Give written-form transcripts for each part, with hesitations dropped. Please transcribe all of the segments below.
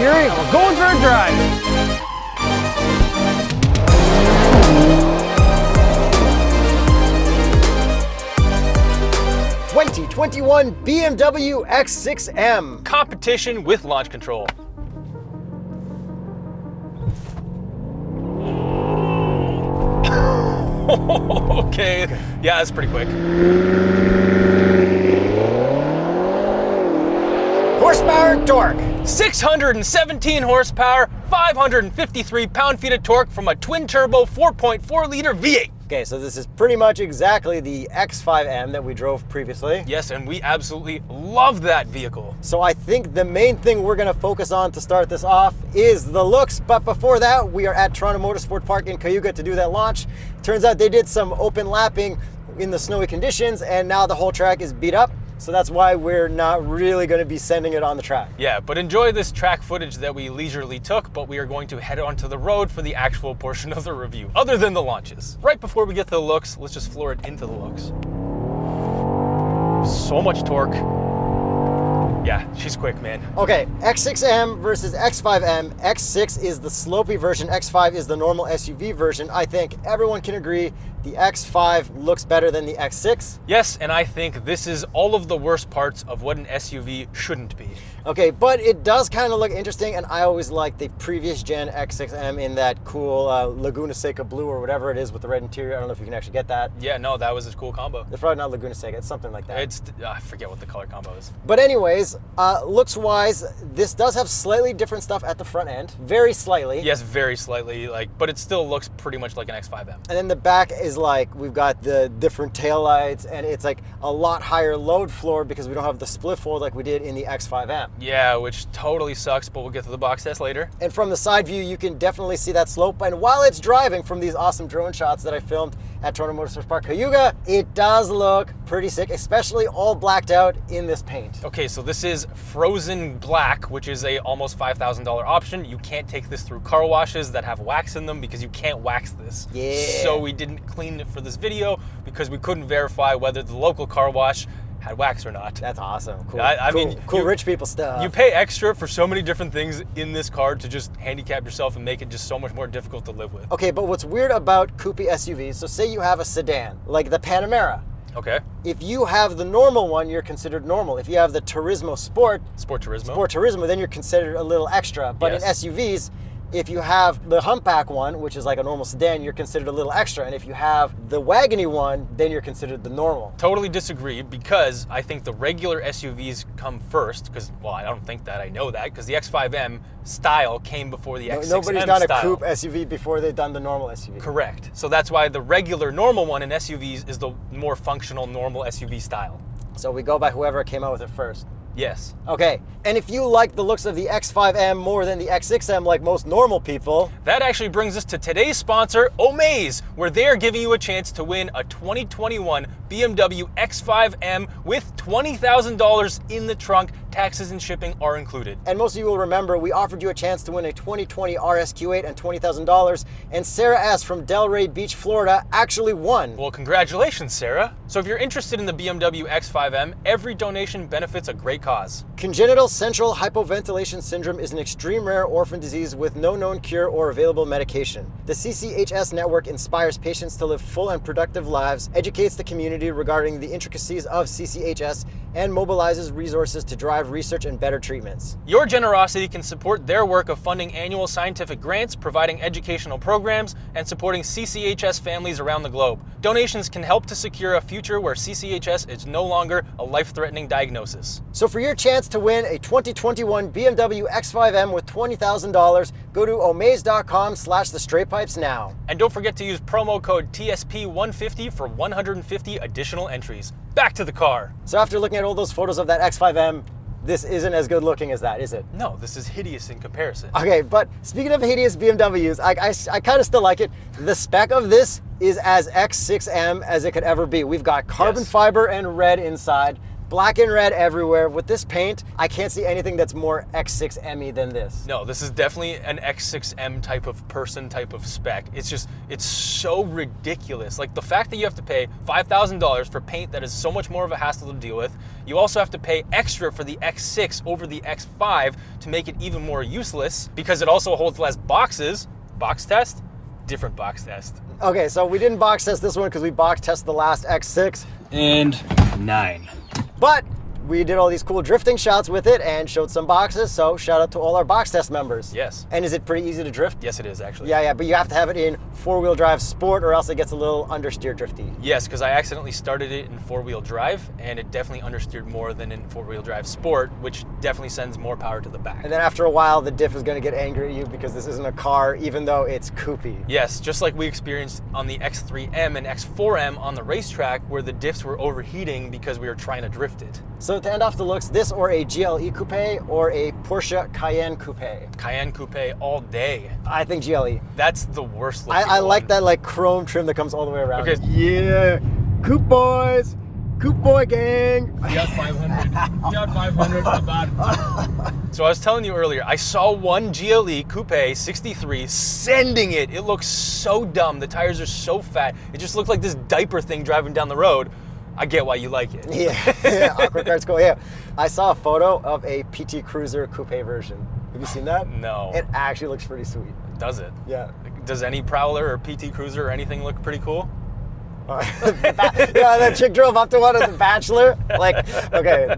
Yuri. We're going for a drive. '21 BMW X6M Competition with launch control. Okay, yeah, that's pretty quick. Horsepower and torque. 617 horsepower, 553 pound-feet of torque from a twin-turbo 4.4-liter V8. Okay, so this is pretty much exactly the X5M that we drove previously. Yes, and we absolutely love that vehicle. So I think the main thing we're gonna focus on to start this off is the looks, but before that, we are at Toronto Motorsport Park in Cayuga to do that launch. Turns out they did some open lapping in the snowy conditions, and now the whole track is beat up. So that's why we're not really going to be sending it on the track. Yeah, but enjoy this track footage that we leisurely took, but we are going to head onto the road for the actual portion of the review, other than the launches. Right before we get to the looks, let's just floor it into the looks. So much torque. Yeah, she's quick, man. Okay, X6M versus X5M. X6 is the slopey version, X5 is the normal SUV version. I think everyone can agree the X5 looks better than the X6. Yes, and I think this is all of the worst parts of what an SUV shouldn't be. Okay, but it does kind of look interesting, and I always liked the previous gen X6M in that cool Laguna Seca blue or whatever it is with the red interior. I don't know if you can actually get that. Yeah, no, that was a cool combo. It's probably not Laguna Seca, it's something like that. It's, I forget what the color combo is. But anyways, looks-wise, this does have slightly different stuff at the front end. Very slightly. Yes, very slightly, but it still looks pretty much like an X5M. And then the back is like, we've got the different taillights, and it's like a lot higher load floor because we don't have the split fold like we did in the X5M. Yeah, which totally sucks, but we'll get to the box test later. And from the side view, you can definitely see that slope. And while it's driving from these awesome drone shots that I filmed at Toronto Motorsport Park Cayuga, it does look pretty sick, especially all blacked out in this paint. Okay, so this is frozen black, which is a almost $5,000 option. You can't take this through car washes that have wax in them because you can't wax this. Yeah. So we didn't clean it for this video because we couldn't verify whether the local car wash had wax or not. That's awesome. Cool. I mean, cool rich people stuff. You pay extra for so many different things in this car to just handicap yourself and make it just so much more difficult to live with. Okay, but what's weird about coupe SUVs, so say you have a sedan, like the Panamera. Okay. If you have the normal one, you're considered normal. If you have the Turismo Sport Turismo, then you're considered a little extra. But yes. In SUVs, if you have the humpback one, which is like a normal sedan, you're considered a little extra. And if you have the wagony one, then you're considered the normal. Totally disagree, because I think the regular SUVs come first, because, well, I don't think that, I know that, because the X5M style came before the X6M Nobody's done style. a coupe SUV before they've done the normal SUV. Correct. So that's why the regular normal one in SUVs is the more functional normal SUV style. So we go by whoever came out with it first. Yes. Okay, and if you like the looks of the X5M more than the X6M like most normal people... That actually brings us to today's sponsor, Omaze, where they are giving you a chance to win a 2021 BMW X5M with $20,000 in the trunk. Taxes and shipping are included. And most of you will remember we offered you a chance to win a 2020 RSQ8 and $20,000, and Sarah S. from Delray Beach, Florida actually won. Well, congratulations, Sarah. So if you're interested in the BMW X5M, every donation benefits a great cause. Congenital central hypoventilation syndrome is an extreme rare orphan disease with no known cure or available medication. The CCHS network inspires patients to live full and productive lives, educates the community regarding the intricacies of CCHS, and mobilizes resources to drive research and better treatments. Your generosity can support their work of funding annual scientific grants, providing educational programs, and supporting CCHS families around the globe. Donations can help to secure a future where CCHS is no longer a life-threatening diagnosis. So for your chance to win a 2021 BMW X5M with $20,000, go to omaze.com/TheStraightPipes now. And don't forget to use promo code TSP150 for 150 additional entries. Back to the car. So after looking at all those photos of that X5M, this isn't as good looking as that, is it? No, this is hideous in comparison. Okay, but speaking of hideous BMWs, I kind of still like it. The spec of this is as X6M as it could ever be. We've got carbon fiber and red inside. Black and red everywhere. With this paint, I can't see anything that's more X6M-y than this. No, this is definitely an X6M type of person, type of spec. It's so ridiculous. Like the fact that you have to pay $5,000 for paint that is so much more of a hassle to deal with. You also have to pay extra for the X6 over the X5 to make it even more useless because it also holds less boxes. Box test? Different box test. Okay, so we didn't box test this one because we box tested the last X6. And 9. But we did all these cool drifting shots with it and showed some boxes, so shout out to all our box test members. Yes. And is it pretty easy to drift? Yes, it is actually. Yeah, but you have to have it in four-wheel drive sport or else it gets a little understeer drifty. Yes, because I accidentally started it in four-wheel drive and it definitely understeered more than in four-wheel drive sport, which definitely sends more power to the back. And then after a while, the diff is going to get angry at you because this isn't a car, even though it's coupey. Yes, just like we experienced on the X3M and X4M on the racetrack where the diffs were overheating because we were trying to drift it. So to end off the looks, this or a GLE Coupe or a Porsche Cayenne Coupe? Cayenne Coupe all day. I think GLE. That's the worst looking I like one. that like chrome trim that comes all the way around. Okay. Yeah, Coupe boys, Coupe boy gang. Fiat 500. Fiat 500 about. So I was telling you earlier, I saw one GLE Coupe 63 sending it. It looks so dumb. The tires are so fat. It just looked like this diaper thing driving down the road. I get why you like it. Yeah, awkward cars cool. Yeah, I saw a photo of a PT Cruiser Coupe version. Have you seen that? No. It actually looks pretty sweet. Does it? Yeah. Does any Prowler or PT Cruiser or anything look pretty cool? Yeah, that chick drove up to one of The Bachelor. Like, okay.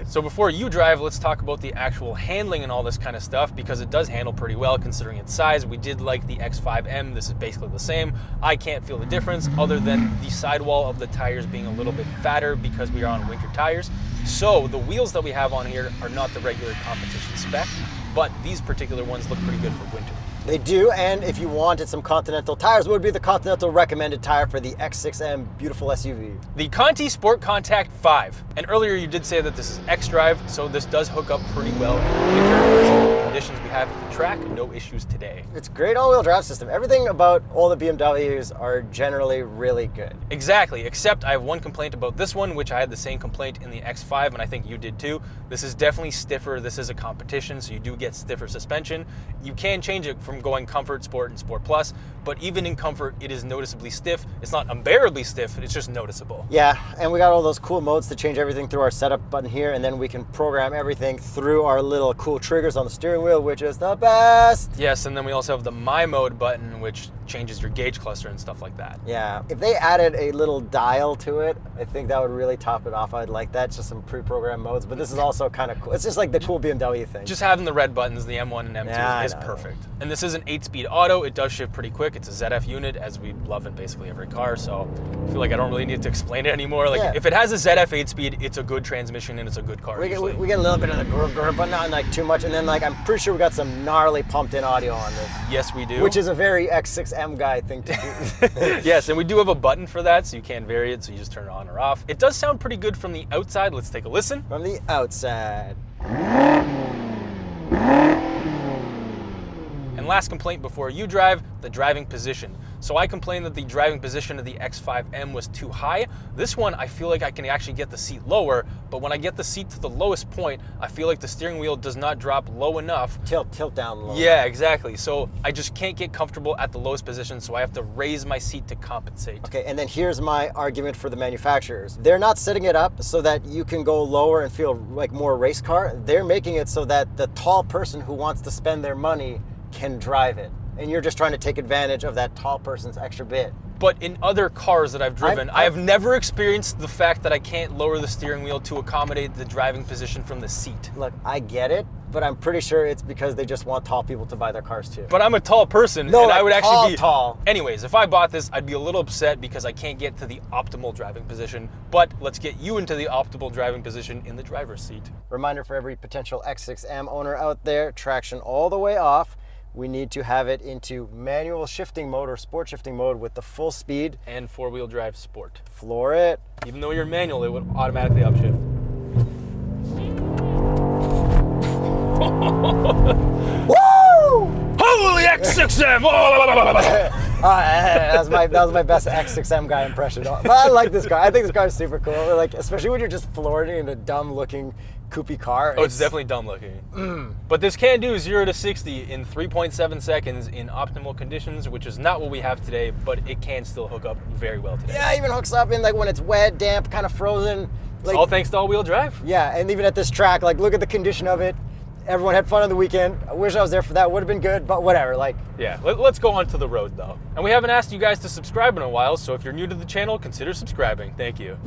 So before you drive, let's talk about the actual handling and all this kind of stuff because it does handle pretty well considering its size. We did like the X5M. This is basically the same. I can't feel the difference other than the sidewall of the tires being a little bit fatter because we are on winter tires. So the wheels that we have on here are not the regular competition spec, but these particular ones look pretty good for winter. They do, and if you wanted some Continental tires, what would be the Continental recommended tire for the X6M beautiful SUV? The Conti Sport Contact 5. And earlier you did say that this is X-Drive, so this does hook up pretty well in winter conditions we have at the track. No issues today. It's a great all-wheel drive system. Everything about all the BMWs are generally really good. Exactly, except I have one complaint about this one, which I had the same complaint in the X5, and I think you did too. This is definitely stiffer. This is a competition, so you do get stiffer suspension. You can change it from going Comfort, Sport, and Sport Plus, but even in Comfort, it is noticeably stiff. It's not unbearably stiff, it's just noticeable. Yeah, and we got all those cool modes to change everything through our setup button here, and then we can program everything through our little cool triggers on the steering wheel, which is the best. Yes, and then we also have the My Mode button, which changes your gauge cluster and stuff like that. Yeah, if they added a little dial to it, I think that would really top it off. I'd like that, just some pre-programmed modes, but this is also kind of cool. It's just like the cool BMW thing. Just having the red buttons, the M1 and M2 is perfect. And this is an 8-speed auto. It does shift pretty quick. It's a ZF unit, as we love in basically every car, so I feel like I don't really need to explain it anymore. Like, if it has a ZF 8-speed, it's a good transmission and it's a good car. We get a little bit of the grr, but not like too much, and then like I'm pretty sure we got some gnarly pumped-in audio on this. Yes, we do. Which is a very X6M guy thing to do. Yes, and we do have a button for that, so you can vary it, so you just turn it on or off. It does sound pretty good from the outside. Let's take a listen. From the outside. And last complaint before you drive, the driving position. So I complained that the driving position of the X5M was too high. This one, I feel like I can actually get the seat lower, but when I get the seat to the lowest point, I feel like the steering wheel does not drop low enough. Tilt down low. Yeah, exactly. So I just can't get comfortable at the lowest position, so I have to raise my seat to compensate. Okay, and then here's my argument for the manufacturers. They're not setting it up so that you can go lower and feel like more race car. They're making it so that the tall person who wants to spend their money can drive it. And you're just trying to take advantage of that tall person's extra bit. But in other cars that I've driven, I have never experienced the fact that I can't lower the steering wheel to accommodate the driving position from the seat. Look, I get it, but I'm pretty sure it's because they just want tall people to buy their cars too. But I'm a tall person, no, and I would actually be tall. Anyways, if I bought this, I'd be a little upset because I can't get to the optimal driving position. But let's get you into the optimal driving position in the driver's seat. Reminder for every potential X6M owner out there, traction all the way off. We need to have it into manual shifting mode or sport shifting mode with the full speed. And four-wheel drive sport. Floor it. Even though you're manual, it would automatically upshift. Woo! Holy X6M! That was my best X6M guy impression. But I like this car. I think this car is super cool. Like, especially when you're just flooring in a dumb looking coupey car. Oh, it's definitely dumb looking. But this can do 0 to 60 in 3.7 seconds in optimal conditions, which is not what we have today, but it can still hook up very well today. Yeah, even hooks up in like when it's wet, damp, kind of frozen. Like, It's all thanks to all-wheel drive. yeah, and even at this track, like look at the condition of it. Everyone had fun on the weekend. I wish I was there for that. Would have been good, but whatever. Like, Yeah, let's go on to the road though. And we haven't asked you guys to subscribe in a while, so if you're new to the channel, consider subscribing. Thank you.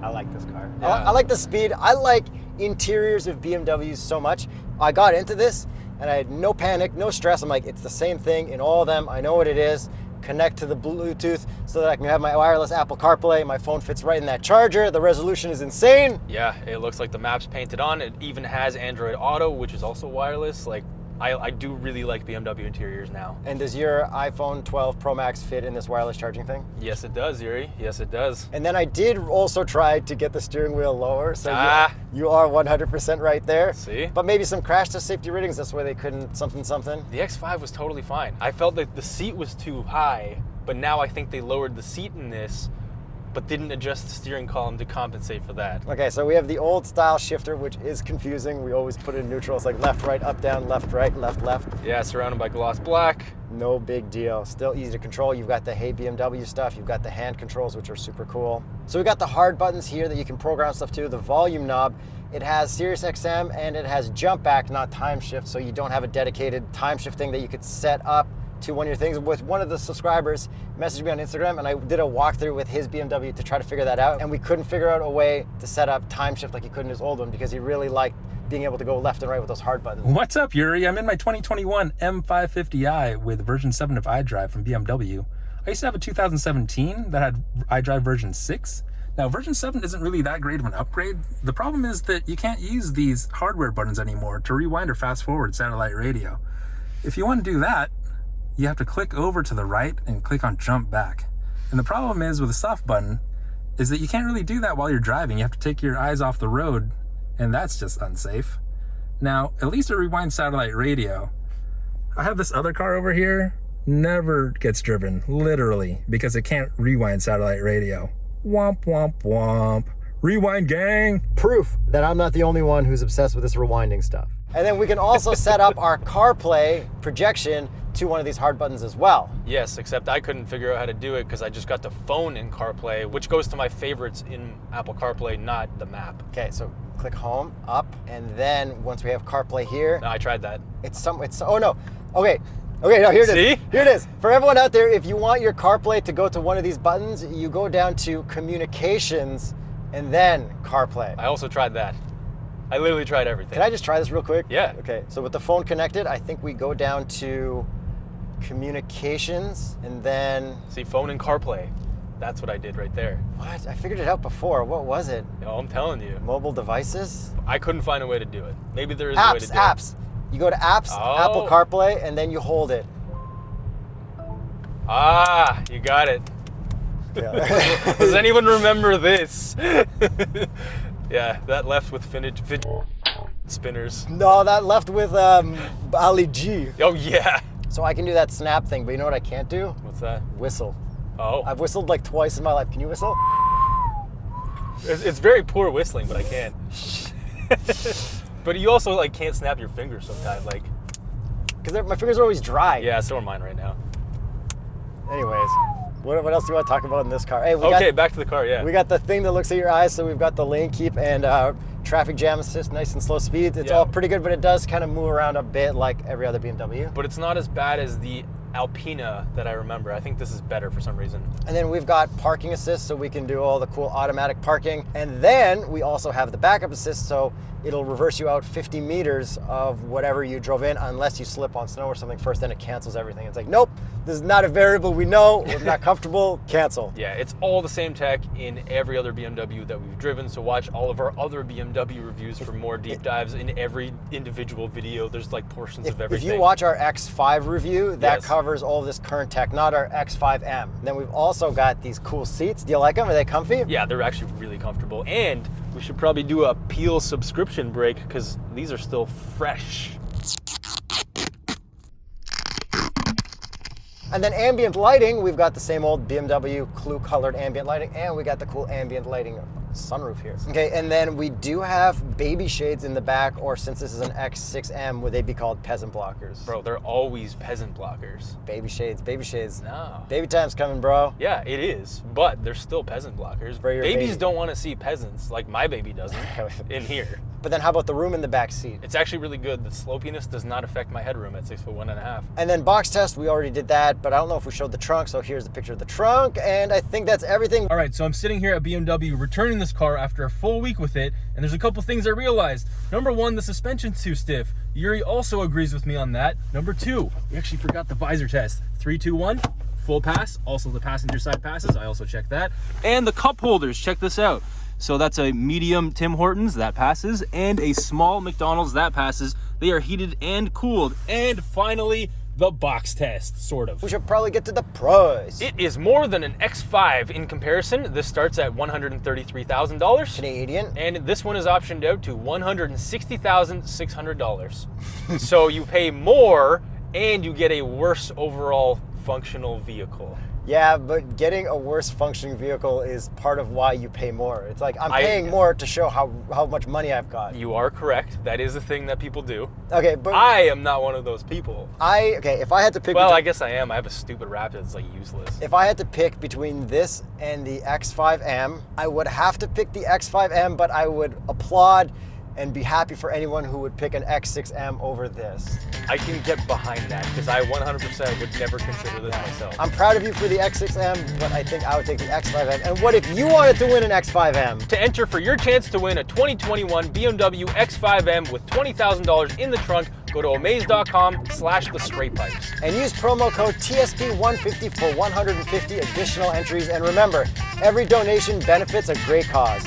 I like this car. Yeah. I like the speed. I like interiors of BMWs so much. I got into this and I had no panic, no stress. I'm like, it's the same thing in all of them. I know what it is. Connect to the Bluetooth so that I can have my wireless Apple CarPlay. My phone fits right in that charger. The resolution is insane. Yeah, it looks like the map's painted on. It even has Android Auto, which is also wireless. Like, I do really like BMW interiors now. And does your iPhone 12 Pro Max fit in this wireless charging thing? Yes, it does, Yuri. Yes, it does. And then I did also try to get the steering wheel lower, so you are 100% right there. See? But maybe some crash test safety ratings, that's why they couldn't something. The X5 was totally fine. I felt that the seat was too high, but now I think they lowered the seat in this, but didn't adjust the steering column to compensate for that. Okay, so we have the old style shifter, which is confusing. We always put it in neutral. It's like left, right, up, down, left, right, left, left. Yeah, surrounded by gloss black. No big deal. Still easy to control. You've got the Hey BMW stuff. You've got the hand controls, which are super cool. So we got the hard buttons here that you can program stuff to. The volume knob. It has Sirius XM and it has jump back, not time shift. So you don't have a dedicated time shift thing that you could set up to one of your things. With one of the subscribers messaged me on Instagram and I did a walkthrough with his BMW to try to figure that out. And we couldn't figure out a way to set up time shift like he could in his old one because he really liked being able to go left and right with those hard buttons. What's up, Yuri? I'm in my 2021 M550i with version 7 of iDrive from BMW. I used to have a 2017 that had iDrive version 6. Now, version 7 isn't really that great of an upgrade. The problem is that you can't use these hardware buttons anymore to rewind or fast forward satellite radio. If you want to do that, you have to click over to the right and click on jump back. And the problem is with the soft button is that you can't really do that while you're driving. You have to take your eyes off the road, and that's just unsafe. Now, at least it rewinds satellite radio. I have this other car over here, never gets driven, literally, because it can't rewind satellite radio. Womp, womp, womp. Rewind, gang. Proof that I'm not the only one who's obsessed with this rewinding stuff. And then we can also set up our CarPlay projection to one of these hard buttons as well. Yes, except I couldn't figure out how to do it because I just got the phone in CarPlay, which goes to my favorites in Apple CarPlay, not the map. Okay, so click home, up, and then once we have CarPlay here, No, I tried that. oh no, okay, no, here it is. See? Here it is. For everyone out there, if you want your CarPlay to go to one of these buttons, you go down to Communications and then CarPlay. I also tried that. I literally tried everything. Can I just try this real quick? Yeah. Okay, so with the phone connected, I think we go down to Communications and then... See, phone and CarPlay. That's what I did right there. What? I figured it out before. What was it? No, I'm telling you. Mobile devices? I couldn't find a way to do it. Maybe there is a way to do Apps. You go to Apps, Oh. Apple CarPlay, and then you hold it. it. Ah, you got it. Yeah. Does anyone remember this? Yeah, that left with fidget spinners. No, that left with Ali G. Oh, yeah. So I can do that snap thing, but you know what I can't do? What's that? Whistle. Oh. I've whistled like twice in my life. Can you whistle? It's very poor whistling, but I can. But you also like can't snap your fingers sometimes. Like, Because my fingers are always dry. yeah, so are mine right now. Anyways, what else do you want to talk about in this car? Hey, Back to the car, yeah. we got the thing that looks at your eyes. So we've got the lane keep and traffic jam assist, nice and slow speeds. It's Yeah. all pretty good, but it does kind of move around a bit like every other BMW. But it's not as bad as the Alpina that I remember. I think this is better for some reason. And then we've got parking assist, so we can do all the cool automatic parking. And then we also have the backup assist, so it'll reverse you out 50 meters of whatever you drove in, unless you slip on snow or something first, then it cancels everything. It's like, nope, this is not a variable we know, we're not comfortable, cancel. Yeah, it's all the same tech in every other BMW that we've driven, so watch all of our other BMW reviews for more deep dives in every individual video. There's like portions of If everything. you watch our X5 review, that Yes. covers all this current tech, not our X5M. Then we've also got these cool seats. Do you like them? Are they comfy? Yeah, they're actually really comfortable. And we should probably do a Peel subscription break because these are still fresh. And then ambient lighting, we've got the same old BMW Clue colored ambient lighting, and we got the cool ambient lighting sunroof here. Okay, and then we do have baby shades in the back, or since this is an X6M, would they be called peasant blockers? Bro, they're always peasant blockers. Baby shades, baby shades. No. Baby time's coming, bro. Yeah, it is, but they're still peasant blockers. For your Babies baby. don't want to see peasants, like my baby doesn't, in here. But then how about the room in the back seat? It's actually really good. The slopiness does not affect my headroom at 6'1.5". And then box test, we already did that, but I don't know if we showed the trunk, so here's the picture of the trunk, and I think that's everything. All right, so I'm sitting here at BMW returning this car after a full week with it, and there's a couple things I realized. Number one, the suspension's too stiff. Yuri also agrees with me on that. Number two, we actually forgot the visor test. 3, 2, 1, full pass. Also the passenger side passes, I also checked that. And the cup holders, check this out. So that's a medium Tim Hortons, that passes, and a small McDonald's, that passes. They are heated and cooled. And finally, the box test, sort of. We should probably get to the price. It is more than an X5 in comparison. This starts at $133,000. Canadian. And this one is optioned out to $160,600. So you pay more and you get a worse overall functional vehicle. Yeah, but getting a worse functioning vehicle is part of why you pay more. It's like, I'm paying more to show how much money I've got. You are correct. That is a thing that people do. Okay, but I am not one of those people. okay, if I had to pick Well, between, I guess I am. I have a stupid Raptor that's like useless. if I had to pick between this and the X5M, I would have to pick the X5M, but I would applaud and be happy for anyone who would pick an X6M over this. I can get behind that because I 100% would never consider this myself. I'm proud of you for the X6M, but I think I would take the X5M. And what if you wanted to win an X5M? To enter for your chance to win a 2021 BMW X5M with $20,000 in the trunk, go to omaze.com/TheStraightPipes. And use promo code TSP150 for 150 additional entries. And remember, every donation benefits a great cause.